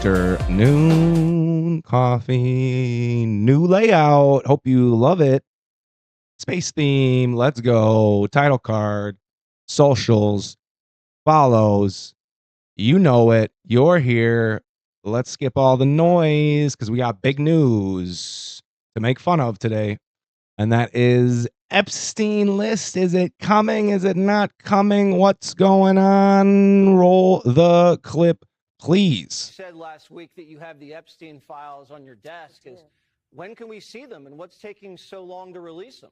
Afternoon coffee, new layout. Hope you love it. Space theme. Let's go. Title card, socials, follows. You know it. You're here. Let's skip all the noise because we got big news to make fun of today. And that is Epstein list. Is it coming? Is it not coming? What's going on? Roll the clip, please. You said last week that you have the Epstein files on your desk. When can we see them, and what's taking so long to release them?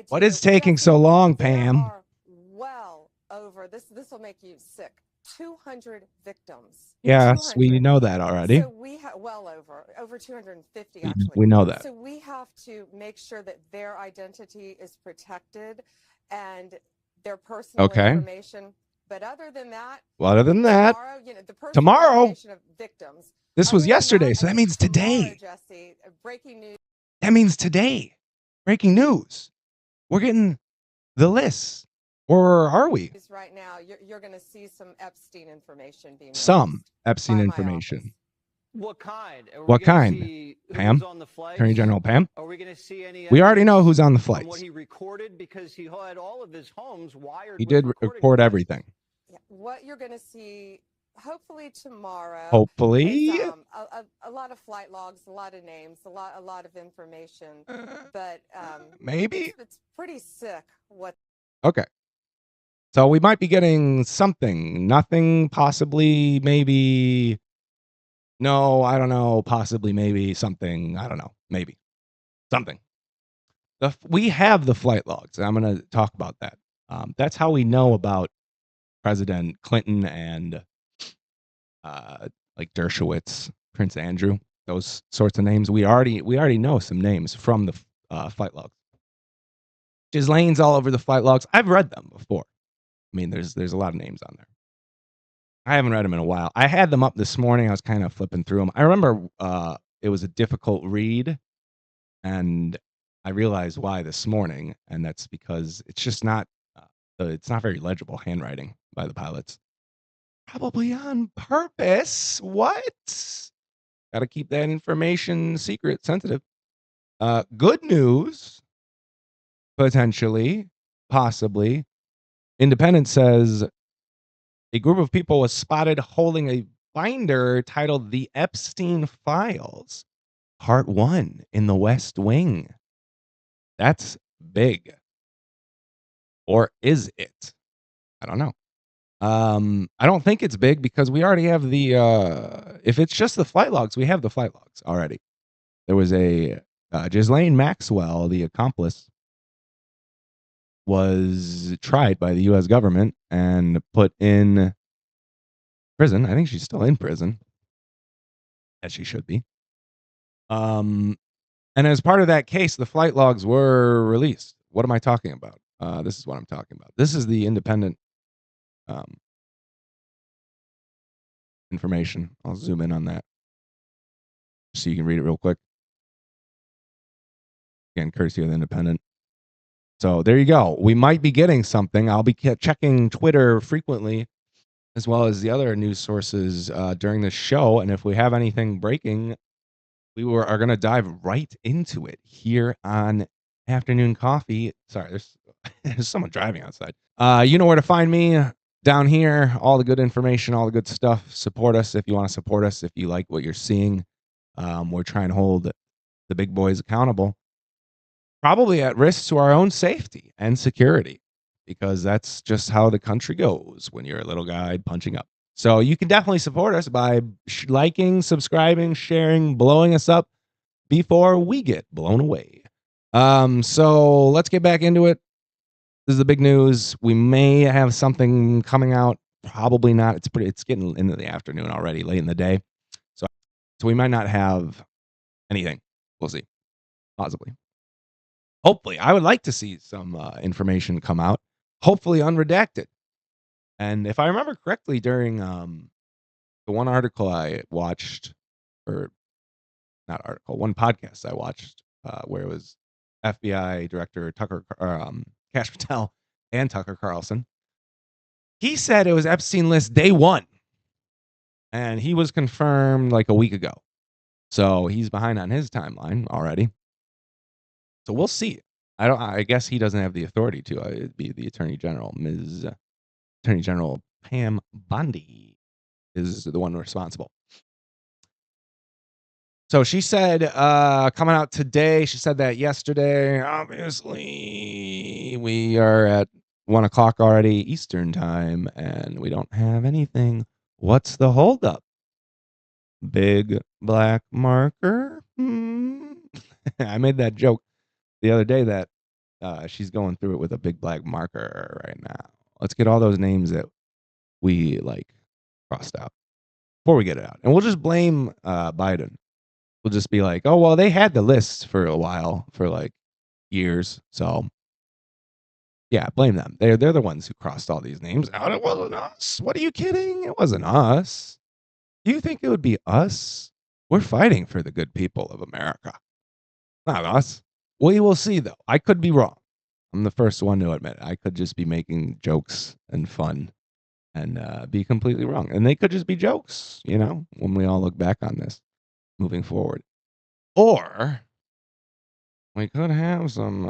What is taking so long, Pam? There are well over this will make you sick. 200 victims. Yes, 200. we know that already. So we have well over 250 actually. We know that. So we have to make sure that their identity is protected and their personal information. But other than that, tomorrow, the personal information of victims. This was yesterday, so that means today. Tomorrow, Jesse, breaking news. That means today. Breaking news. We're getting the list. Or are we? Right now, you're going to see some Epstein information being some Epstein information. What kind? What kind? Pam? Attorney General Pam? Are we going to see any? We already know who's on the flights. What he recorded, because he had all of his homes wired. He did record everything. Yeah. What you're going to see, hopefully tomorrow. Hopefully. Is, a lot of flight logs, a lot of names, a lot of information. But maybe it's pretty sick. Okay. So we might be getting something, nothing, possibly, maybe. No, I don't know. Possibly, maybe something. I don't know. Maybe something. We have the flight logs. And I'm going to talk about that. That's how we know about President Clinton and like Dershowitz, Prince Andrew, those sorts of names. We already know some names from the flight logs. Ghislaine's all over the flight logs. I've read them before. I mean, there's a lot of names on there. I haven't read them in a while. I had them up this morning. I was kind of flipping through them. I remember it was a difficult read, and I realized why this morning, and that's because it's just not it's not very legible handwriting by the pilots. Probably on purpose. What? Got to keep that information secret, sensitive. Good news, potentially, possibly. Independent says a group of people was spotted holding a binder titled The Epstein Files, Part 1 in the West Wing. That's big. Or is it? I don't know. I don't think it's big because we already have the, if it's just the flight logs, we have the flight logs already. There was a Ghislaine Maxwell, the accomplice, was tried by the U.S. government and put in prison. I think she's still in prison, as she should be. And as part of that case, the flight logs were released. What am I talking about? This is what I'm talking about. This is the independent information. I'll zoom in on that so you can read it real quick. Again, courtesy of the Independent. So there you go. We might be getting something. I'll be checking Twitter frequently, as well as the other news sources during this show. And if we have anything breaking, we are going to dive right into it here on Afternoon Coffee. Sorry, there's someone driving outside. You know where to find me. Down here, all the good information, all the good stuff. Support us if you want to support us. If you like what you're seeing, we're trying to hold the big boys accountable. Probably at risk to our own safety and security, because that's just how the country goes when you're a little guy punching up. So you can definitely support us by liking, subscribing, sharing, blowing us up before we get blown away. So let's get back into it. This is the big news. We may have something coming out. Probably not. It's getting into the afternoon already, late in the day. So we might not have anything. We'll see. Possibly. Hopefully, I would like to see some information come out, hopefully unredacted. And if I remember correctly, during the one article I watched, or not article, one podcast I watched, where it was FBI Director Kash Patel and Tucker Carlson, he said it was Epstein list day one. And he was confirmed like a week ago. So he's behind on his timeline already. So we'll see. I guess he doesn't have the authority to. It'd be the Attorney General. Ms. Attorney General Pam Bondi is the one responsible. So she said, coming out today, she said that yesterday, obviously, we are at 1 o'clock already Eastern time, and we don't have anything. What's the holdup? Big black marker? I made that joke the other day that she's going through it with a big black marker right now. Let's get all those names that we like crossed out before we get it out. And we'll just blame Biden. We'll just be like, oh, well, they had the list for a while, for like years. So, yeah, blame them. They're the ones who crossed all these names out. It wasn't us. What are you kidding? It wasn't us. Do you think it would be us? We're fighting for the good people of America. Not us. We will see, though. I could be wrong. I'm the first one to admit it. I could just be making jokes and fun and be completely wrong. And they could just be jokes, when we all look back on this moving forward. Or we could have some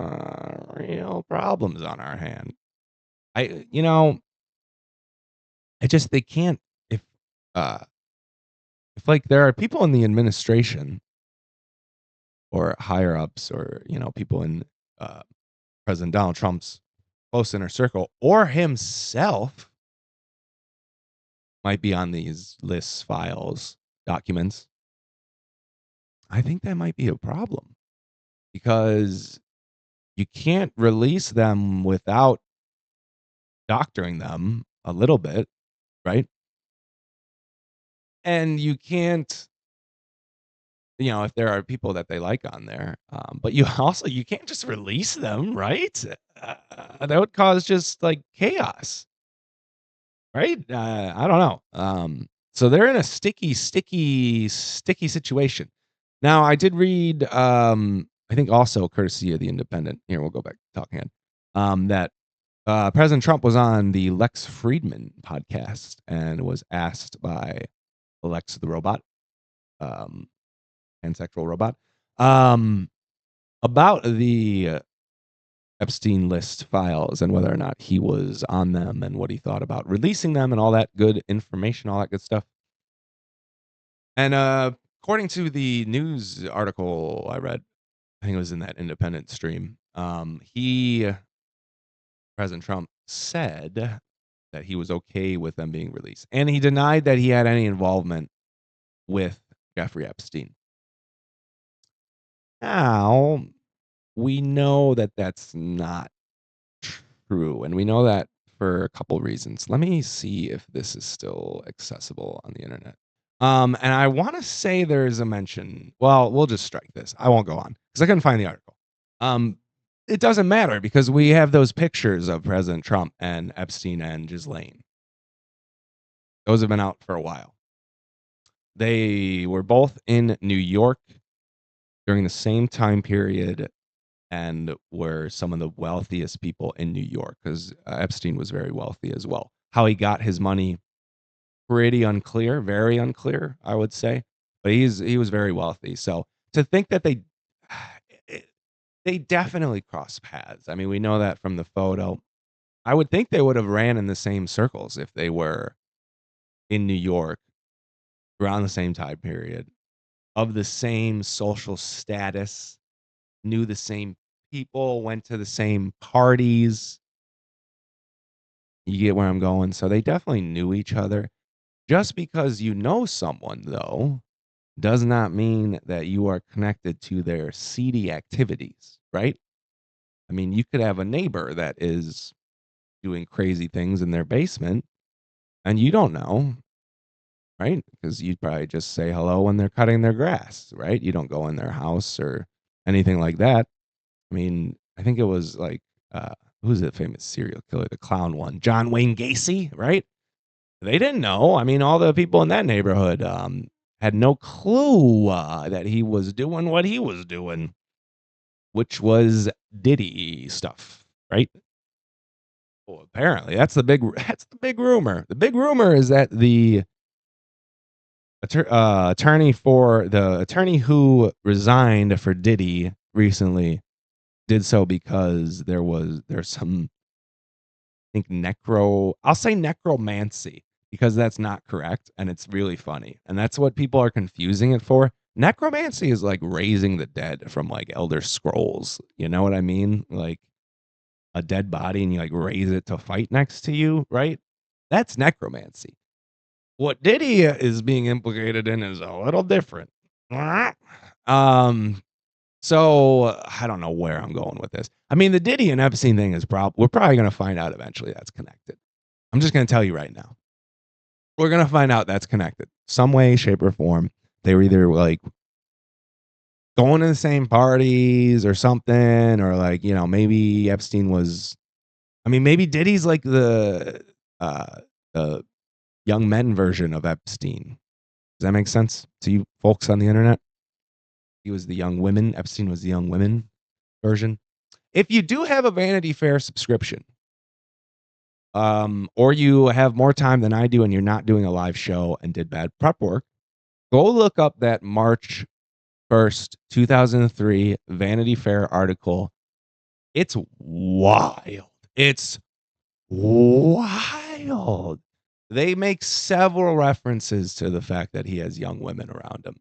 real problems on our hand. They can't, if like there are people in the administration or higher ups or, people in President Donald Trump's close inner circle or himself might be on these lists, files, documents. I think that might be a problem because you can't release them without doctoring them a little bit, right? And you can't, if there are people that they like on there, but you can't just release them, right? That would cause just like chaos, right? I don't know. So they're in a sticky situation. Now, I did read, I think also courtesy of the Independent. Here, we'll go back to talking again. That President Trump was on the Lex Friedman podcast and was asked by Lex the robot, pansexual robot, about the Epstein list files and whether or not he was on them and what he thought about releasing them and all that good information, all that good stuff. And according to the news article I read, I think it was in that Independent stream, President Trump said that he was okay with them being released. And he denied that he had any involvement with Jeffrey Epstein. Now, we know that that's not true. And we know that for a couple reasons. Let me see if this is still accessible on the internet. And I want to say there's a mention. Well, we'll just strike this. I won't go on because I couldn't find the article. It doesn't matter because we have those pictures of President Trump and Epstein and Ghislaine. Those have been out for a while. They were both in New York during the same time period and were some of the wealthiest people in New York because Epstein was very wealthy as well. How he got his money, pretty unclear, very unclear, I would say. But he was very wealthy. So to think that they definitely crossed paths. I mean, we know that from the photo. I would think they would have ran in the same circles if they were in New York around the same time period, of the same social status, knew the same people, went to the same parties. You get where I'm going? So they definitely knew each other. Just because you know someone, though, does not mean that you are connected to their seedy activities, right? I mean, you could have a neighbor that is doing crazy things in their basement, and you don't know, right? Because you'd probably just say hello when they're cutting their grass, right? You don't go in their house or anything like that. I mean, I think it was like, who's the famous serial killer, the clown one? John Wayne Gacy, right? They didn't know. I mean, all the people in that neighborhood had no clue that he was doing what he was doing, which was Diddy stuff, right? Well, apparently that's the big rumor. The big rumor is that the attorney who resigned for Diddy recently did so because there's some, I think, I'll say necromancy, because that's not correct and it's really funny. And that's what people are confusing it for. Necromancy is like raising the dead from like Elder Scrolls. You know what I mean? Like a dead body and you like raise it to fight next to you, right? That's necromancy. What Diddy is being implicated in is a little different. So I don't know where I'm going with this. I mean, the Diddy and Epstein thing is we're probably going to find out eventually that's connected. I'm just going to tell you right now. We're going to find out that's connected some way, shape, or form. They were either like going to the same parties or something, or like, you know, maybe Epstein was, I mean, maybe Diddy's like the young men version of Epstein. Does that make sense to you folks on the internet? He was the young women. Epstein was the young women version. If you do have a Vanity Fair subscription, or you have more time than I do and you're not doing a live show and did bad prep work, go look up that March 1st, 2003 Vanity Fair article. It's wild. It's wild. They make several references to the fact that he has young women around him.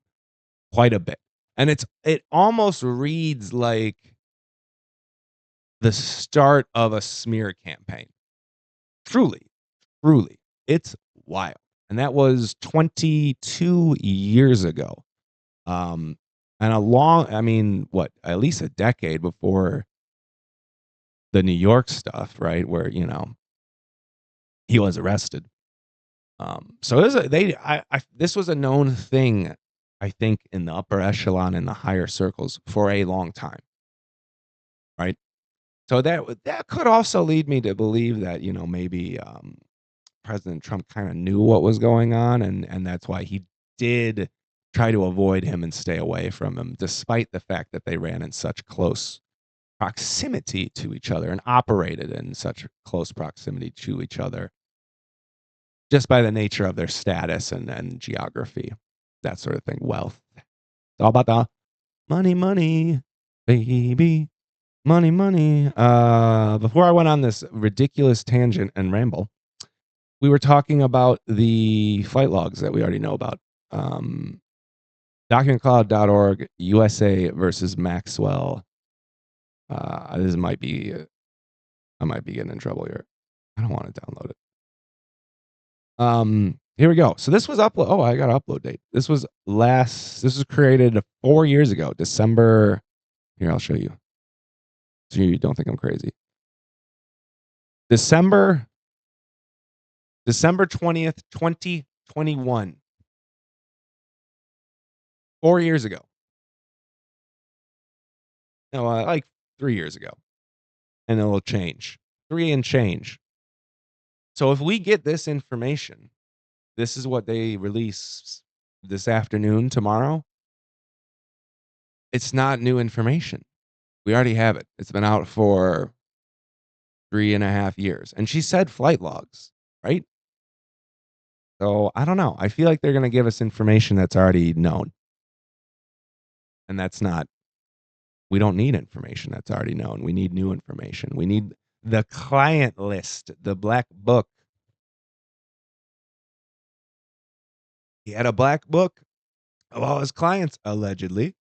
Quite a bit. And it almost reads like the start of a smear campaign. Truly. It's wild. And that was 22 years ago. And at least a decade before the New York stuff, right? Where, you know, he was arrested. So this was a known thing, I think, in the upper echelon and the higher circles for a long time, right? So that could also lead me to believe that, you know, maybe President Trump kind of knew what was going on, and that's why he did try to avoid him and stay away from him, despite the fact that they ran in such close proximity to each other and operated in such close proximity to each other, just by the nature of their status and geography, that sort of thing, wealth. It's all about the money, baby, money. Before I went on this ridiculous tangent and ramble, we were talking about the flight logs that we already know about. DocumentCloud.org, USA versus Maxwell. I might be getting in trouble here. I don't want to download it. Here we go. So this was upload. Oh, I got an upload date. This was created 4 years ago, December. Here, I'll show you, so you don't think I'm crazy. December 20th, 2021. 4 years ago. No, like 3 years ago. And it'll change. 3 and change. So if we get this information, this is what they release this afternoon, tomorrow. It's not new information. We already have it. It's been out for 3.5 years. And she said flight logs, right? So I don't know. I feel like they're going to give us information that's already known. And that's not, we don't need information that's already known. We need new information. We need the client list, the black book. He had a black book of all his clients, allegedly.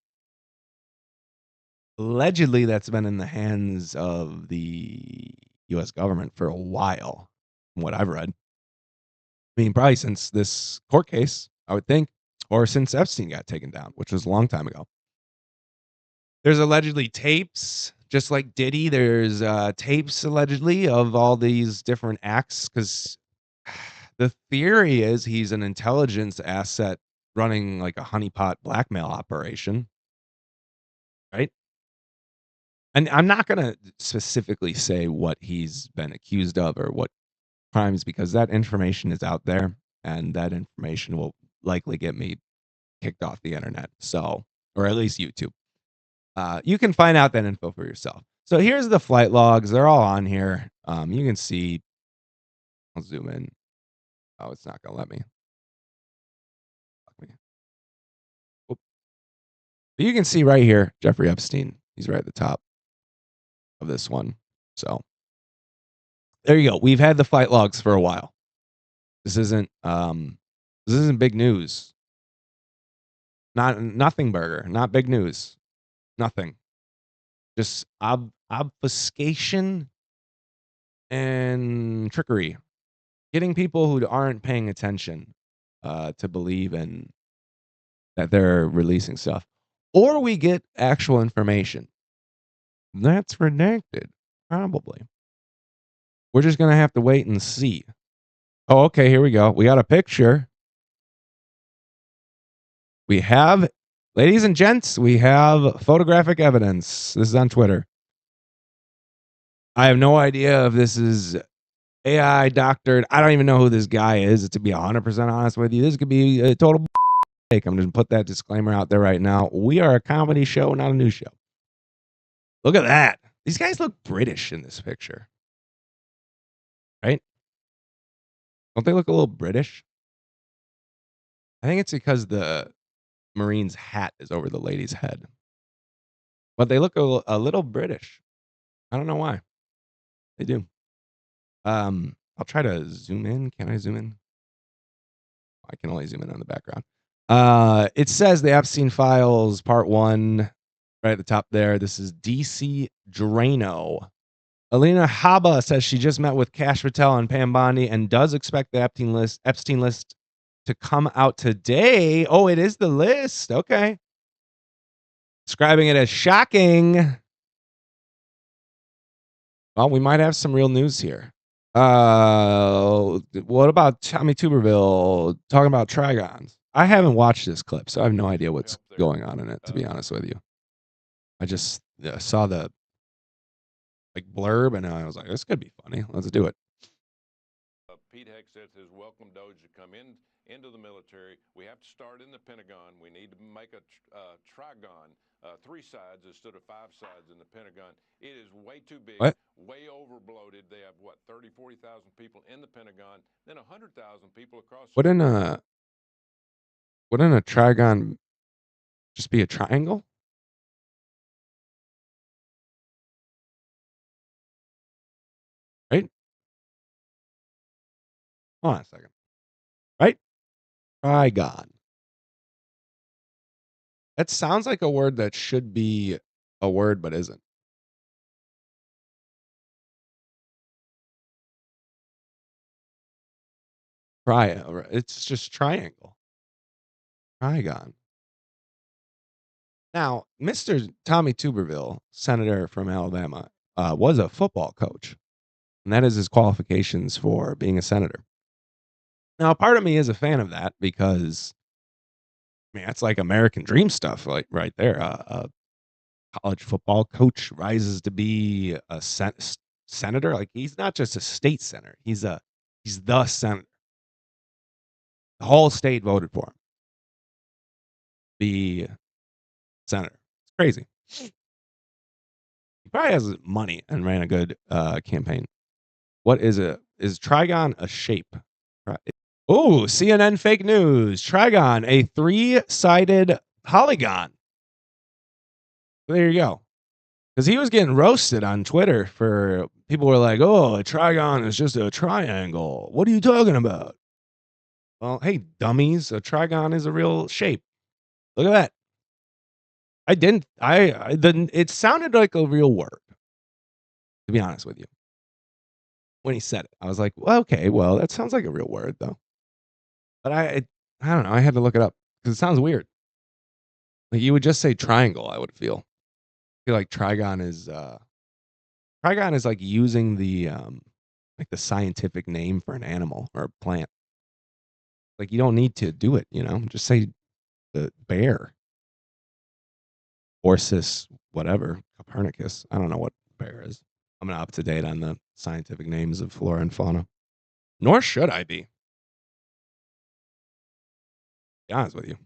Allegedly, that's been in the hands of the U.S. government for a while, from what I've read. I mean, probably since this court case, I would think, or since Epstein got taken down, which was a long time ago. There's allegedly tapes, just like Diddy. There's tapes allegedly of all these different acts, because the theory is he's an intelligence asset running like a honeypot blackmail operation, right? And I'm not going to specifically say what he's been accused of or what crimes, because that information is out there, and that information will likely get me kicked off the internet. So, or at least YouTube. You can find out that info for yourself. So here's the flight logs. They're all on here. You can see. I'll zoom in. Oh, it's not going to let me. You can see right here, Jeffrey Epstein. He's right at the top of this one. So there you go. We've had the fight logs for a while. This isn't big news. Nothing burger. Not big news. Nothing. Just obfuscation and trickery. Getting people who aren't paying attention to believe in that they're releasing stuff. Or we get actual information. That's redacted. Probably. We're just going to have to wait and see. Oh, okay, here we go. We got a picture. We have, ladies and gents, we have photographic evidence. This is on Twitter. I have no idea if this is AI doctored. I don't even know who this guy is, to be 100% honest with you. This could be a total fake. I'm just put that disclaimer out there right now. We are a comedy show, not a news show. Look at that. These guys look British in this picture. Right? Don't they look a little British? I think it's because the Marine's hat is over the lady's head. But they look a little British. I don't know why. They do. I'll try to zoom in. Can I zoom in? I can only zoom in on the background. It says the Epstein Files Part 1 right at the top there. This is DC Drano. Alina Haba says she just met with Cash Patel and Pam Bondi and does expect the Epstein list to come out today. Oh, it is the list. Okay. Describing it as shocking. Well, we might have some real news here. What about Tommy Tuberville talking about Trigons? I haven't watched this clip, so I have no idea what's going on in it, to be honest with you. I just saw the blurb, and I was like, this could be funny. Let's do it. Pete Hegseth has welcomed Doge to come into the military. We have to start in the Pentagon. We need to make a Trigon, 3 sides instead of 5 sides in the Pentagon. It is way too big, way over bloated. They have, 30,000, 40,000 people in the Pentagon, then 100,000 people across. Wouldn't a Trigon just be a triangle? Right? Hold on a second. Right? Trigon. That sounds like a word that should be a word, but isn't. It's just triangle. Trigon. Now, Mr. Tommy Tuberville, senator from Alabama, was a football coach. And that is his qualifications for being a senator. Now, part of me is a fan of that because, that's like American dream stuff, like right there. A college football coach rises to be a senator. Like, he's not just a state senator. He's the senator. The whole state voted for him. The senator. It's crazy. He probably has money and ran a good campaign. What is it? Is Trigon a shape? Oh, CNN fake news. Trigon, a 3-sided polygon. There you go. Because he was getting roasted on Twitter for people were like, oh, a Trigon is just a triangle. What are you talking about? Well, hey, dummies, a Trigon is a real shape. Look at that. It sounded like a real word, to be honest with you. When he said it, I was like, well, okay, well, that sounds like a real word, though. But I don't know. I had to look it up because it sounds weird. Like, you would just say triangle, I would feel. I feel like Trigon is like using the the scientific name for an animal or a plant. Like, you don't need to do it, just say the bear. Orsis, whatever, Copernicus. I don't know what bear is. I'm not up to date on the scientific names of flora and fauna. Nor should I be. To be honest with you.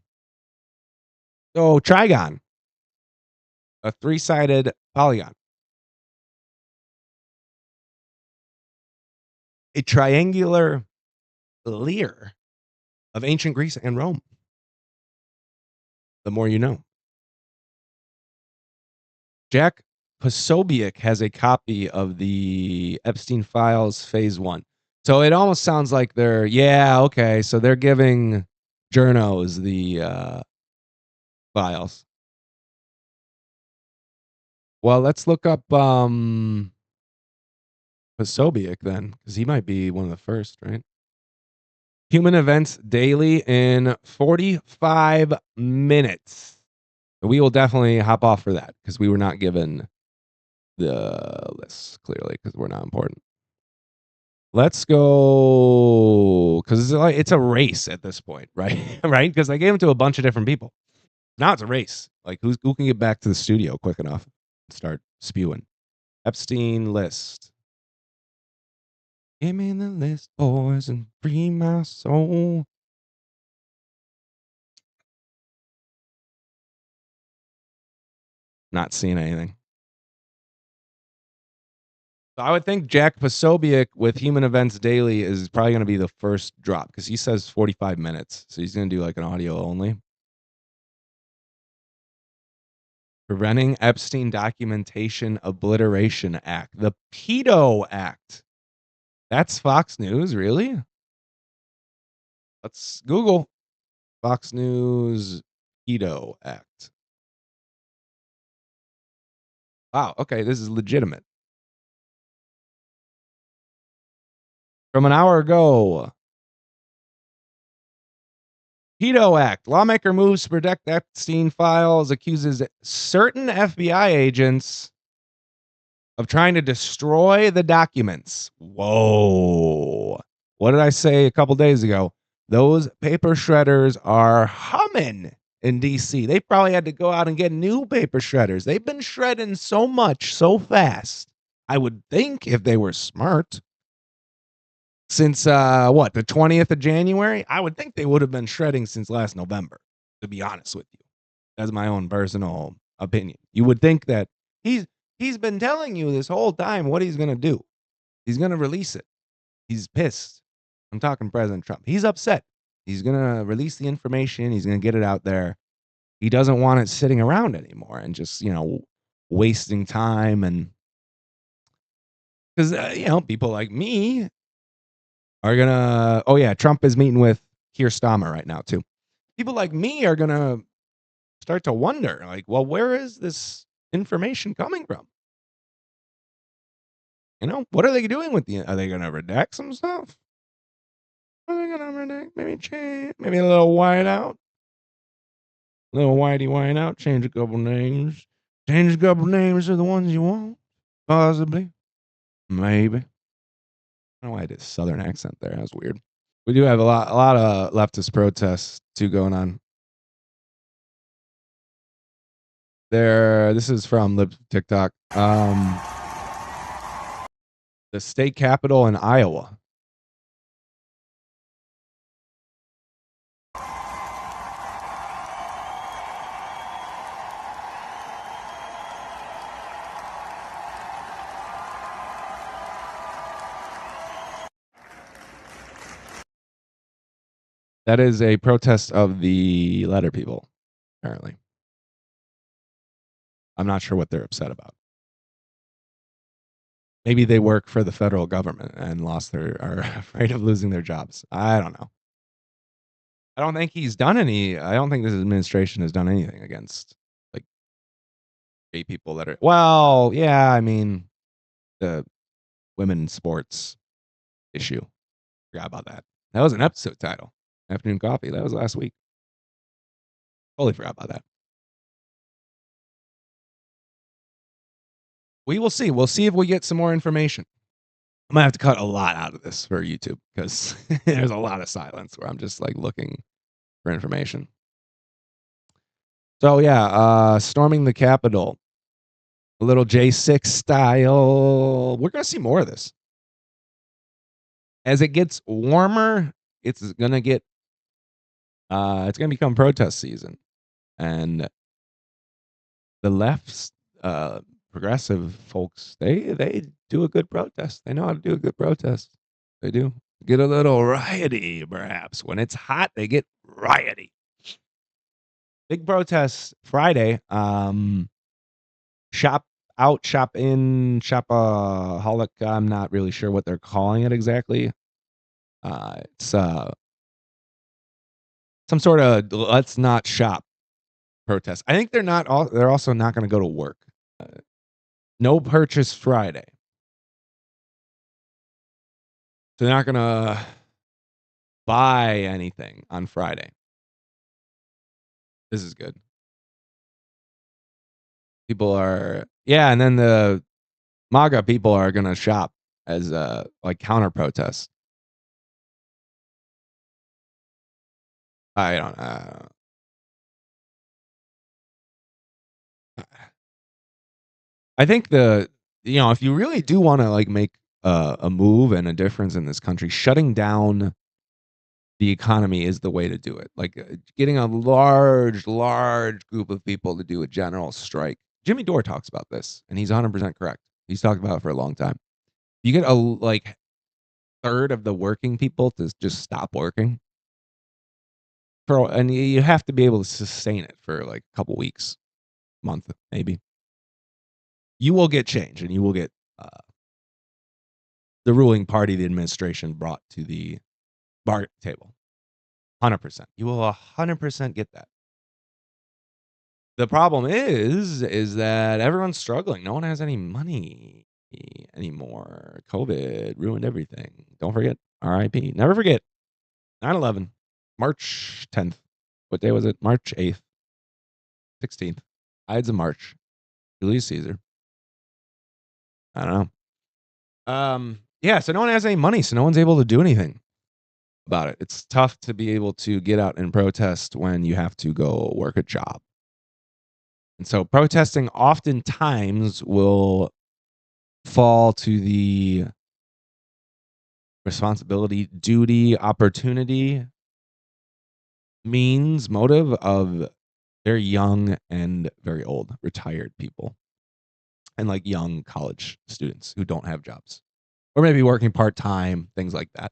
So, Trigon. A 3-sided polygon. A triangular lyre of ancient Greece and Rome. The more you know. Jack Posobiec has a copy of the Epstein Files Phase 1. So it almost sounds like they're, okay, so they're giving Journos the files. Well, let's look up Posobiec then, because he might be one of the first, right? Human Events Daily in 45 minutes. We will definitely hop off for that because we were not given the list clearly because we're not important. Let's go because it's a race at this point, right? Right? Because I gave them to a bunch of different people. Now it's a race. Like who can get back to the studio quick enough and start spewing? Epstein list. Give me the list, boys, and free my soul. Not seeing anything. So I would think Jack Posobiec with Human Events Daily is probably going to be the first drop because he says 45 minutes. So he's going to do like an audio only. Preventing Epstein Documentation Obliteration Act. The Pedo Act. That's Fox News, really? Let's Google Fox News Pedo Act. Wow, okay, this is legitimate. From an hour ago. Pedo Act. Lawmaker moves to protect Epstein files, accuses certain FBI agents of trying to destroy the documents. Whoa. What did I say a couple days ago? Those paper shredders are humming in D.C. They probably had to go out and get new paper shredders. They've been shredding so much, so fast. I would think if they were smart. Since the 20th of January, I would think they would have been shredding since last November, to be honest with you. That's my own personal opinion. You would think that he's been telling you this whole time what he's going to do. He's going to release it. He's pissed. I'm talking President Trump. He's upset. He's going to release the information. He's going to get it out there. He doesn't want it sitting around anymore and just, wasting time. And because, people like me are gonna. Trump is meeting with Keir Starmer right now too. People like me are gonna start to wonder, like, well, where is this information coming from? What are they doing with are they gonna redact some stuff? Are they gonna redact? Maybe change, maybe a little white out, a little whitey white out. Change a couple names. Change a couple names to the ones you want, possibly, maybe. I don't know why I did a southern accent there. That was weird. We do have a lot of leftist protests too going on. This is from TikTok. The state capitol in Iowa. That is a protest of the letter people, apparently. I'm not sure what they're upset about. Maybe they work for the federal government and are afraid of losing their jobs. I don't know. I don't think he's done any. I don't think this administration has done anything against like gay people that are. Well, yeah, I mean, the women in sports issue. Forgot about that. That was an episode title. Afternoon Coffee. That was last week. Totally forgot about that. We will see. We'll see if we get some more information. I'm gonna have to cut a lot out of this for YouTube because there's a lot of silence where I'm just like looking for information. So yeah, storming the Capitol, a little J6 style. We're gonna see more of this as it gets warmer. It's gonna become protest season, and the left's progressive folks, they do a good protest. They know how to do a good protest. They do. Get a little rioty, perhaps. When it's hot, they get rioty. Big protest Friday. shop out, shop in, shopaholic. I'm not really sure what they're calling it exactly. It's some sort of let's not shop protest. I think they're also not going to go to work. No purchase Friday. So they're not going to buy anything on Friday. This is good. People are, yeah, and then the MAGA people are going to shop as like counter protests. I don't know. I think if you really do want to like make a move and a difference in this country, shutting down the economy is the way to do it. Like getting a large group of people to do a general strike. Jimmy Dore talks about this, and he's 100% correct. He's talked about it for a long time. You get a like third of the working people to just stop working, and you have to be able to sustain it for like a couple weeks, month maybe. You will get change, and you will get the ruling party, the administration brought to the bar table. 100%. You will 100% get that. The problem is that everyone's struggling. No one has any money anymore. COVID ruined everything. Don't forget, RIP. Never forget, 9/11, March 10th. What day was it? March 8th, 16th. Ides of March. Julius Caesar. I don't know. Yeah, so no one has any money, so no one's able to do anything about it. It's tough to be able to get out and protest when you have to go work a job. And so protesting oftentimes will fall to the responsibility, duty, opportunity, means, motive of very young and very old, retired people. And like young college students who don't have jobs. Or maybe working part-time, things like that.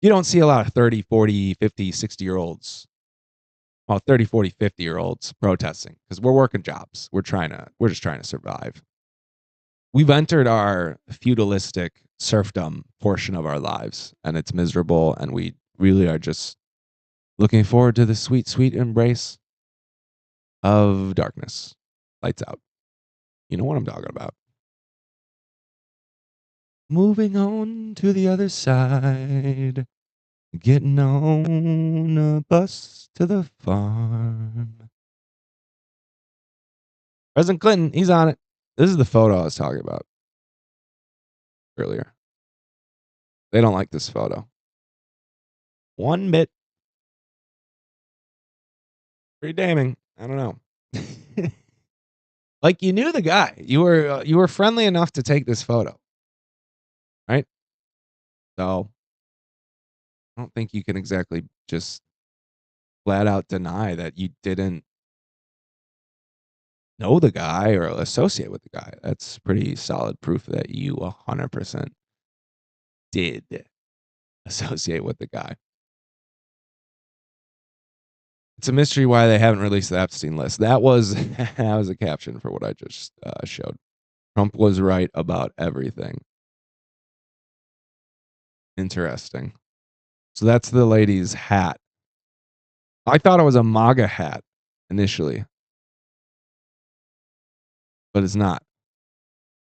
You don't see a lot of 30, 40, 50, 60-year-olds. Well, 30, 40, 50-year-olds protesting because we're working jobs. We're just trying to survive. We've entered our feudalistic serfdom portion of our lives, and it's miserable, and we really are just looking forward to the sweet, sweet embrace of darkness. Lights out. You know what I'm talking about. Moving on to the other side. Getting on a bus to the farm. President Clinton, he's on it. This is the photo I was talking about earlier. They don't like this photo. One bit. Pretty damning. I don't know. Like you knew the guy. You were friendly enough to take this photo. Right? So I don't think you can exactly just flat out deny that you didn't know the guy or associate with the guy. That's pretty solid proof that you 100% did associate with the guy. It's a mystery why they haven't released the Epstein list. That was a caption for what I just showed. Trump was right about everything. Interesting. So that's the lady's hat. I thought it was a MAGA hat initially, but it's not.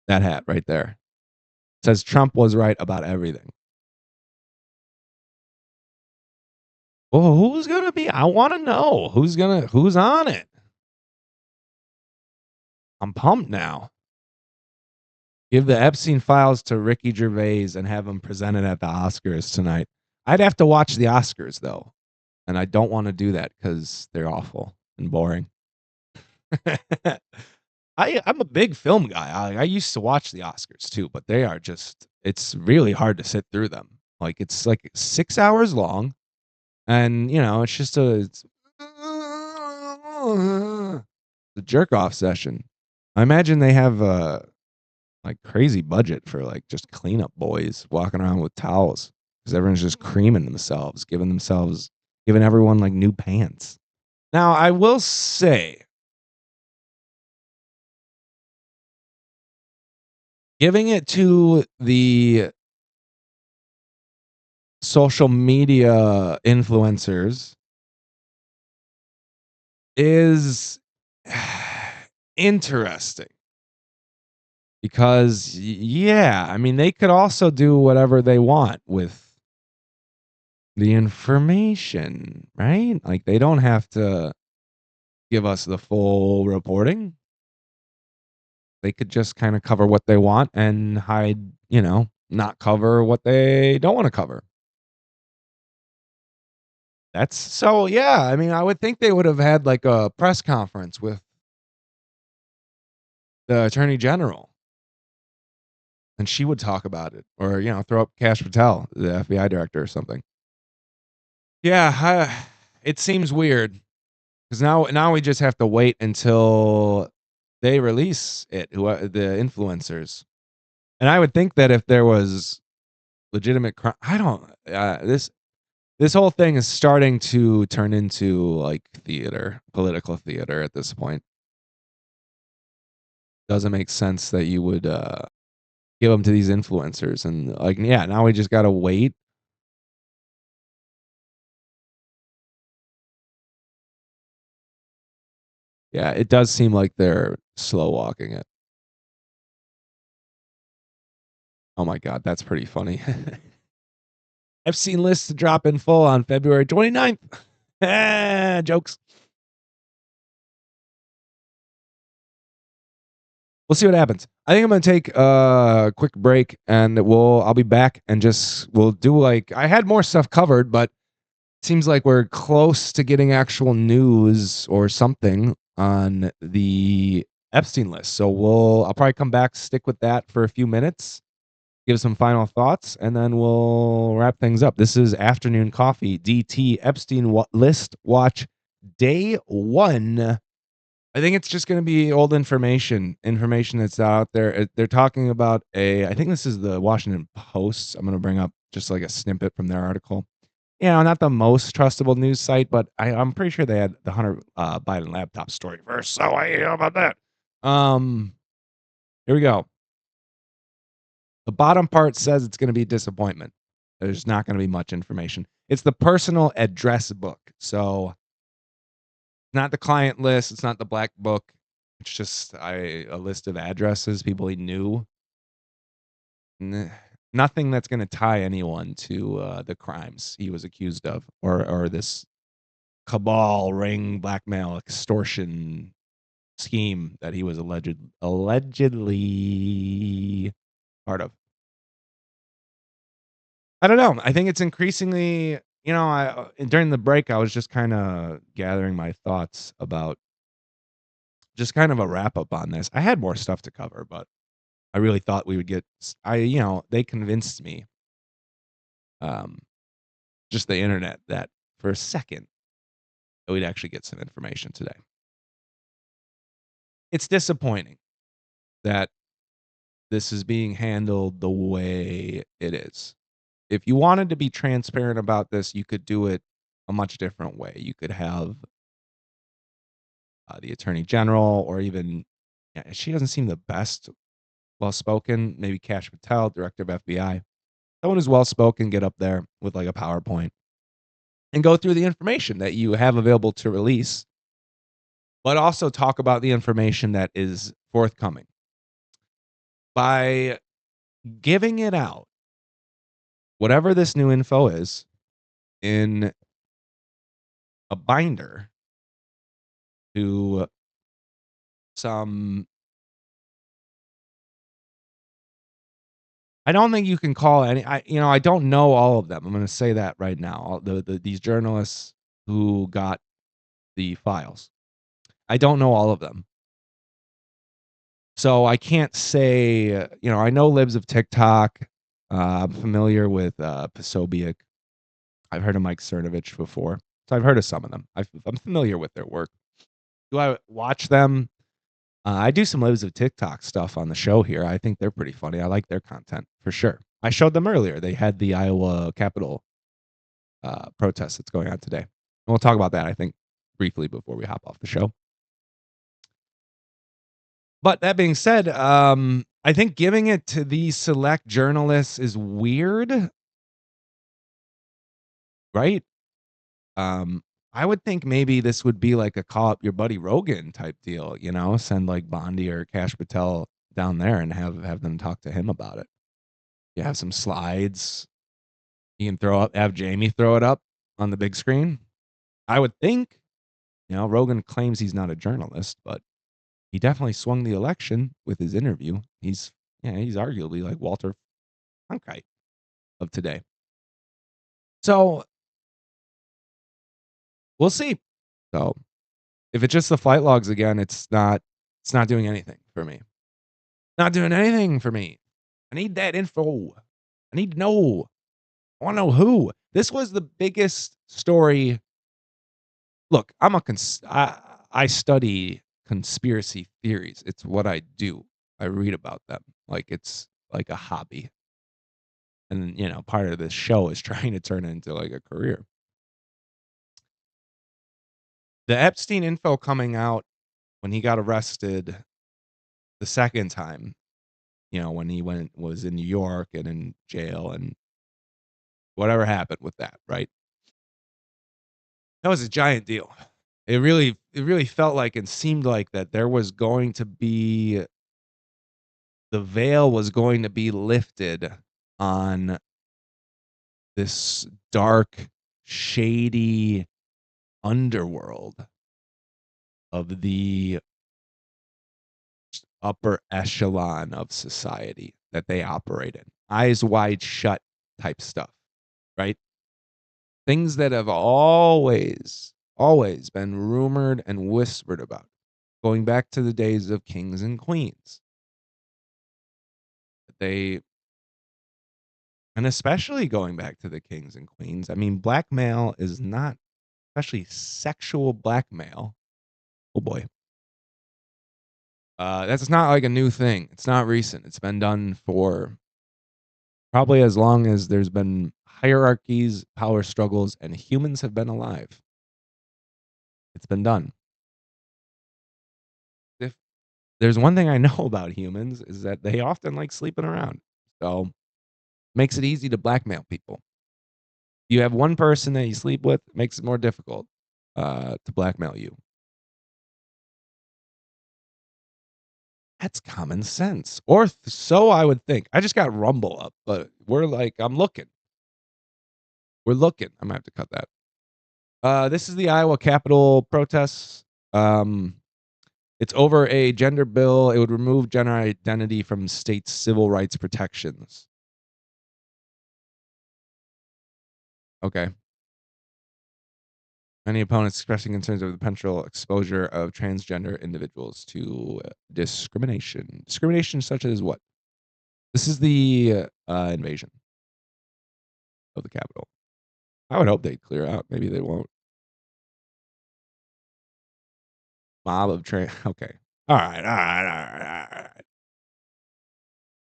That hat right there. It says Trump was right about everything. Well, who's gonna be? I want to know who's on it. I'm pumped now. Give the Epstein files to Ricky Gervais and have him presented at the Oscars tonight. I'd have to watch the Oscars though, and I don't want to do that because they're awful and boring. I'm a big film guy. I used to watch the Oscars too, but they are it's really hard to sit through them. Like it's like 6 hours long, and it's just the jerk off session. I imagine they have like crazy budget for like just cleanup boys walking around with towels because everyone's just creaming themselves, giving everyone like new pants. Now I will say giving it to the social media influencers is interesting. Because, yeah, I mean, they could also do whatever they want with the information, right? Like, they don't have to give us the full reporting. They could just kind of cover what they want and hide, not cover what they don't want to cover. That's so, yeah. I mean, I would think they would have had like a press conference with the attorney general and she would talk about it, or throw up Kash Patel, the FBI director, or something. Yeah, it seems weird because now we just have to wait until they release it, the influencers. And I would think that if there was legitimate crime, I don't. This whole thing is starting to turn into like theater, political theater at this point. Doesn't make sense that you would give them to these influencers, and like, yeah, now we just gotta wait. Yeah, it does seem like they're slow walking it. Oh my god, that's pretty funny. Epstein list to drop in full on February 29th. Jokes. We'll see what happens. I think I'm gonna take a quick break, and I'll be back, and we'll do like, I had more stuff covered, but it seems like we're close to getting actual news or something on the Epstein list. So I'll probably come back, stick with that for a few minutes, give some final thoughts, and then we'll wrap things up. This is Afternoon Coffee, DT Epstein List Watch Day 1. I think it's just going to be old information that's out there. They're talking about I think this is the Washington Post. I'm going to bring up just like a snippet from their article. Not the most trustable news site, but I'm pretty sure they had the Hunter Biden laptop story first. So how about that? Here we go. The bottom part says it's going to be disappointment. There's not going to be much information. It's the personal address book. So not the client list. It's not the black book. It's just a list of addresses, people he knew. Nothing that's going to tie anyone to the crimes he was accused of, or this cabal, ring, blackmail, extortion scheme that he was allegedly part of. I don't know. I think it's increasingly, during the break, I was just kind of gathering my thoughts about just kind of a wrap up on this. I had more stuff to cover, but I really thought we would get, they convinced me, just the internet, that for a second, that we'd actually get some information today. It's disappointing that this is being handled the way it is. If you wanted to be transparent about this, you could do it a much different way. You could have the attorney general, or even, she doesn't seem the best well-spoken, maybe Kash Patel, director of FBI. Someone who's well-spoken, get up there with like a PowerPoint and go through the information that you have available to release, but also talk about the information that is forthcoming. By giving it out, whatever this new info is, in a binder to some, I don't think you can call any, I don't know all of them. I'm going to say that right now. These journalists who got the files, I don't know all of them. So I can't say, I know libs of TikTok. I'm familiar with Posobiec. I've heard of Mike Cernovich before. So I've heard of some of them. I'm familiar with their work. Do I watch them? I do some libs of TikTok stuff on the show here. I think they're pretty funny. I like their content for sure. I showed them earlier. They had the Iowa Capitol protest that's going on today. And we'll talk about that, I think, briefly before we hop off the show. But that being said, I I think giving it to these select journalists is weird, right? I would think maybe this would be like a call up your buddy Rogan type deal, you know, send like Bondi or Cash Patel down there and have them talk to him about it. You have some slides. You can have Jamie throw it up on the big screen. I would think, you know, Rogan claims he's not a journalist, but he definitely swung the election with his interview. He's arguably like Walter Cronkite of today. So we'll see. So if it's just the flight logs again, it's not doing anything for me. Not doing anything for me. I need that info. I need to know. I want to know who. This was the biggest story. Look, I study conspiracy theories. It's what I do. I read about them like it's like a hobby. And, you know, part of this show is trying to turn it into like a career. The Epstein info coming out when he got arrested the second time, you know, when he was in New York and in jail and whatever happened with that, right? That was a giant deal. It really felt like and seemed like that there was going to be the veil was going to be lifted on this dark, shady underworld of the upper echelon of society that they operate in. Eyes wide shut type stuff, right? Things that have always been rumored and whispered about, going back to the days of kings and queens. And especially going back to the kings and queens. I mean, blackmail is not, especially sexual blackmail. Oh boy. That's not like a new thing. It's not recent. It's been done for probably as long as there's been hierarchies, power struggles, and humans have been alive. It's been done. If there's one thing I know about humans is that they often like sleeping around. So makes it easy to blackmail people. You have one person that you sleep with, makes it more difficult to blackmail you. That's common sense. Or so I would think. I just got Rumble up, but I'm looking. We're looking. I'm going to have to cut that. This is the Iowa Capitol protests. It's over a gender bill. It would remove gender identity from state civil rights protections. Okay. Many opponents expressing concerns over the potential exposure of transgender individuals to discrimination. Discrimination such as what? This is the invasion of the Capitol. I would hope they'd clear out. Maybe they won't. Mob of Okay. All right.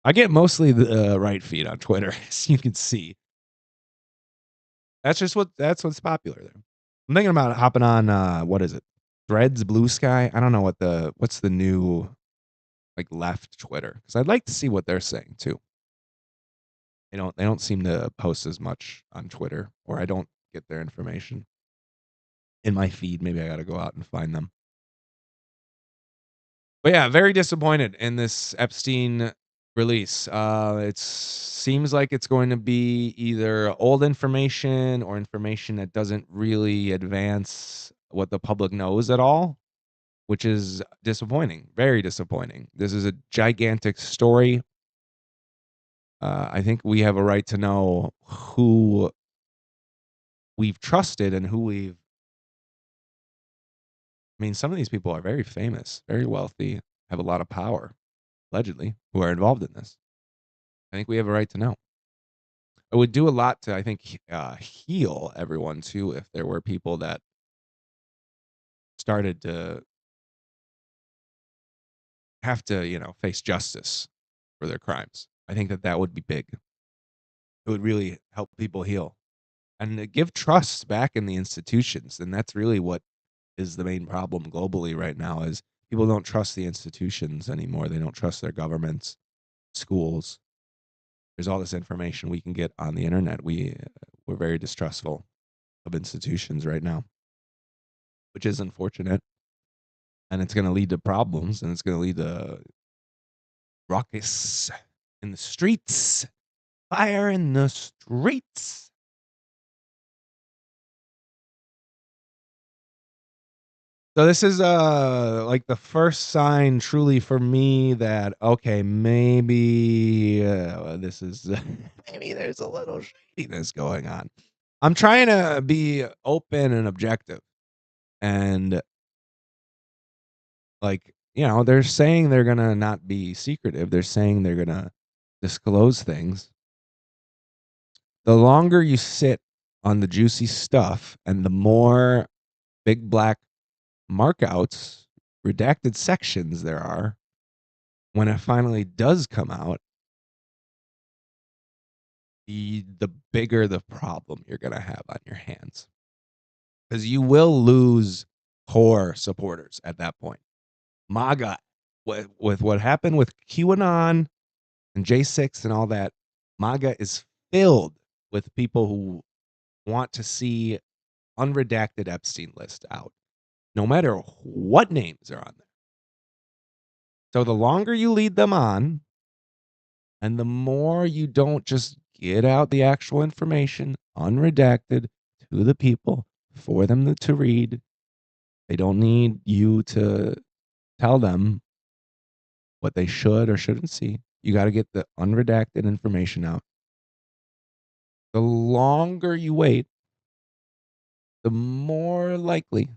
I get mostly the right feed on Twitter, as you can see. That's what's popular there. I'm thinking about hopping on what is it? Threads, Blue Sky. I don't know what's the new like left Twitter, because I'd like to see what they're saying too. They don't seem to post as much on Twitter, or I don't get their information in my feed. Maybe I got to go out and find them. But yeah, very disappointed in this Epstein release. It seems like it's going to be either old information or information that doesn't really advance what the public knows at all, which is disappointing. Very disappointing. This is a gigantic story. I think we have a right to know who we've trusted and who we've. I mean, some of these people are very famous, very wealthy, have a lot of power, allegedly, who are involved in this. I think we have a right to know. It would do a lot to, I think, heal everyone too if there were people that started to have to, face justice for their crimes. I think that would be big. It would really help people heal and give trust back in the institutions. And that's really what is the main problem globally right now is people don't trust the institutions anymore. They don't trust their governments. schools. There's all this information we can get on the internet. We're very distrustful of institutions right now, which is unfortunate. And it's going to lead to problems, and it's going to lead to ruckus in the streets, fire in the streets. So this is like the first sign truly for me that, okay, maybe this is maybe there's a little shadiness going on. I'm trying to be open and objective, and like, you know, they're saying they're gonna not be secretive. They're saying they're gonna disclose things. The longer you sit on the juicy stuff and the more big black markouts, redacted sections there are, when it finally does come out, the bigger the problem you're gonna have on your hands. Because you will lose core supporters at that point. MAGA, with what happened with QAnon and J6 and all that, MAGA is filled with people who want to see unredacted Epstein list out, no matter what names are on there. So the longer you lead them on, and the more you don't just get out the actual information unredacted to the people for them to read, they don't need you to tell them what they should or shouldn't see. You got to get the unredacted information out. The longer you wait, the more likely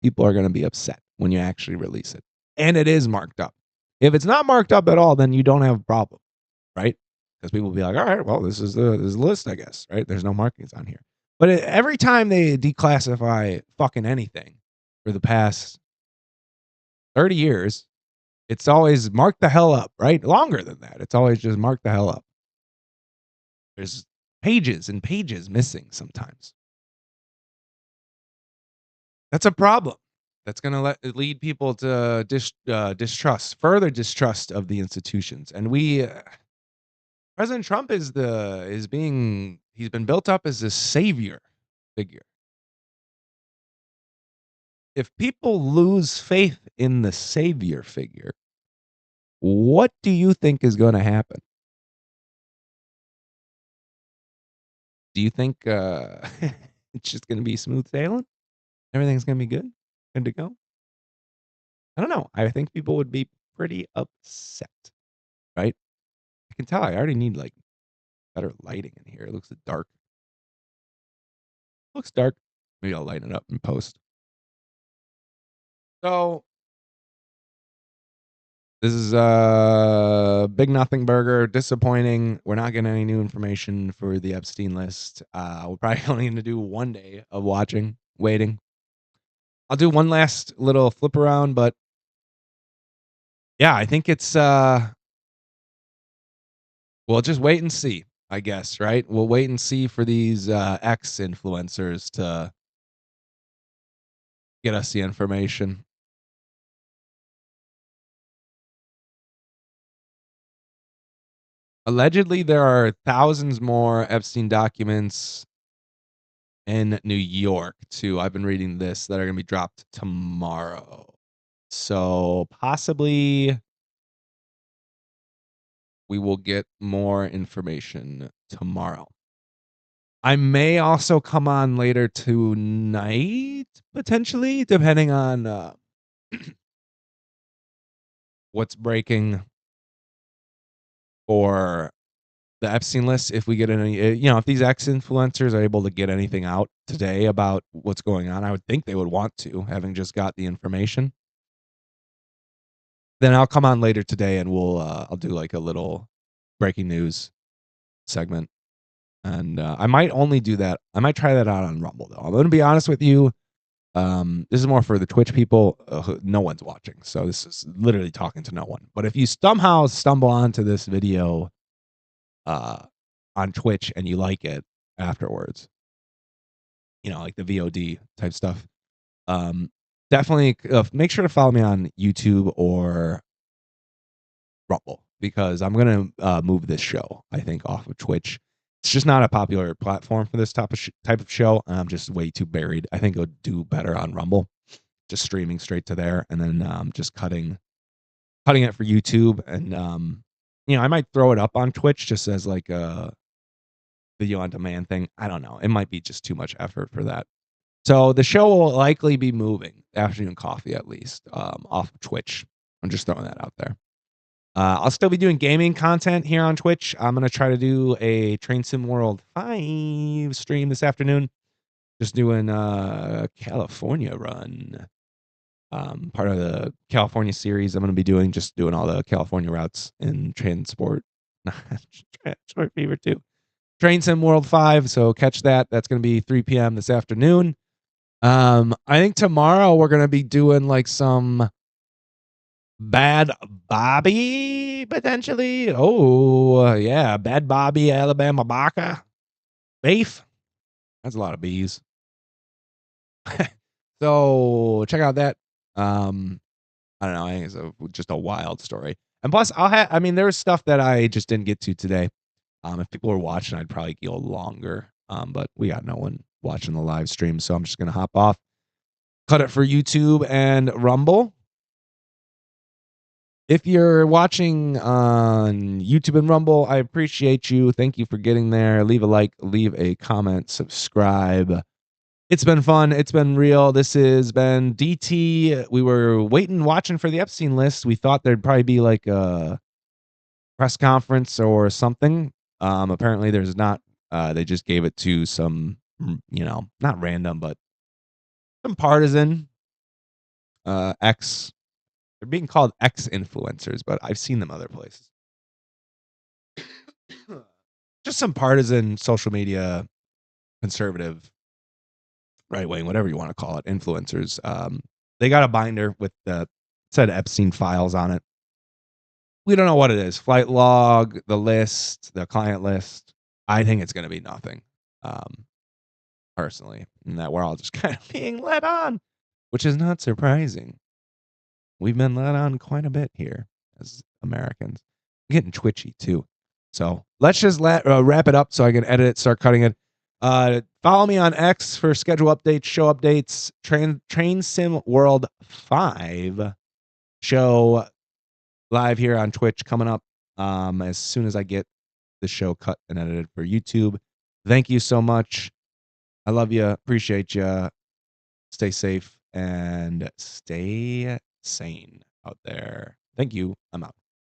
people are going to be upset when you actually release it. And it is marked up. If it's not marked up at all, then you don't have a problem, right? Because people will be like, all right, well, this is the list, I guess, right? There's no markings on here. But every time they declassify fucking anything for the past 30 years, it's always marked the hell up, right? Longer than that. It's always just marked the hell up. There's pages and pages missing sometimes. That's a problem. That's going to lead people to distrust, further distrust of the institutions. And President Trump he's been built up as a savior figure. If people lose faith in the savior figure, what do you think is going to happen? Do you think it's just going to be smooth sailing? Everything's going to be good to go? I don't know. I think people would be pretty upset, right? I can tell I already need like better lighting in here. It looks dark. Looks dark. Maybe I'll lighten it up in post. So this is Big Nothing Burger. Disappointing. We're not getting any new information for the Epstein list. We're probably only going to do one day of waiting. I'll do one last little flip around, but yeah, I think it's we'll just wait and see, I guess, right? We'll wait and see for these ex-influencers to get us the information. Allegedly, there are thousands more Epstein documents in New York, too. I've been reading this that are going to be dropped tomorrow. So possibly we will get more information tomorrow. I may also come on later tonight, potentially, depending on what's breaking for the Epstein list. If we get any, if these ex-influencers are able to get anything out today about what's going on, I would think they would want to, having just got the information. Then I'll come on later today and I'll do like a little breaking news segment. And I might only do that. I might try that out on Rumble, though. I'm going to be honest with you. This is more for the Twitch people. No one's watching. So this is literally talking to no one. But if you somehow stumble onto this video on Twitch and you like it afterwards, like the VOD type stuff, definitely make sure to follow me on YouTube or Rumble, because I'm going to move this show, I think, off of Twitch. It's just not a popular platform for this type of show. I'm just way too buried. I think it would do better on Rumble, just streaming straight to there, and then just cutting it for YouTube. And I might throw it up on Twitch just as like a video on demand thing. I don't know. It might be just too much effort for that. So the show will likely be moving, Afternoon Coffee at least, off of Twitch. I'm just throwing that out there. I'll still be doing gaming content here on Twitch. I'm going to try to do a Train Sim World 5 stream this afternoon. Just doing a California run. Part of the California series I'm going to be doing, just doing all the California routes in Transport Fever 2. Train Sim World 5, so catch that. That's going to be 3 p.m. this afternoon. I think tomorrow we're going to be doing like some Bad Bobby, potentially. Oh, yeah. Bad Bobby, Alabama Baca. Beef. That's a lot of bees. So check out that. I don't know. I think it's just a wild story. And plus, there was stuff that I just didn't get to today. If people were watching, I'd probably go longer. But we got no one watching the live stream, so I'm just going to hop off. Cut it for YouTube and Rumble. If you're watching on YouTube and Rumble, I appreciate you. Thank you for getting there. Leave a like, leave a comment, subscribe. It's been fun. It's been real. This has been DT. We were watching for the Epstein list. We thought there'd probably be like a press conference or something. Apparently there's not. They just gave it to some, not random, but some partisan they're being called ex-influencers, but I've seen them other places. Just some partisan social media, conservative, right wing, whatever you want to call it, influencers. They got a binder with said Epstein files on it. We don't know what it is. Flight log, the list, the client list. I think it's going to be nothing, personally, and that we're all just kind of being led on, which is not surprising. We've been led on quite a bit here as Americans. I'm getting twitchy too. So let's just wrap it up so I can edit it, start cutting it. Follow me on X for schedule updates, show updates. Train Sim World 5 show live here on Twitch coming up as soon as I get the show cut and edited for YouTube. Thank you so much. I love you. Appreciate you. Stay safe and stay sane out there. Thank you. I'm out.